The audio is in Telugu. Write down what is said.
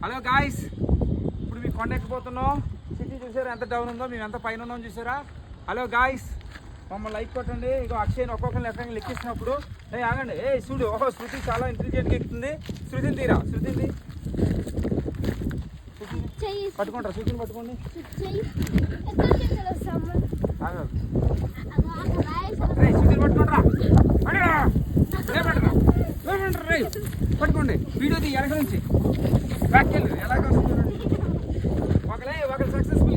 హలో గాయ్స్, ఇప్పుడు మీ కొండ ఎక్కిపోతున్నాం. సిటీ చూసారా ఎంత డౌన్ ఉందో, మేము ఎంత పైన ఉన్నాం చూసారా. హలో గాయ్స్, మమ్మల్ని లైక్ కొట్టండి. ఇక అక్షయ్ ఒక్కొక్కరిని లెక్కిస్తున్నప్పుడు ఆగండి. చూడు, ఓహో శృతి చాలా ఇంటెలిజెంట్గా ఎక్కుతుంది. శృతిని తీరా, శృతిని పట్టుకుంటారా, శృతిని పట్టుకోండి. శృతిని పట్టుకుంటారా, పట్టుకోండి. వీడియోది ఎలాగ నుంచి బ్యాక్ వెళ్ళి ఎలాగ ఒకరు సక్సెస్ఫుల్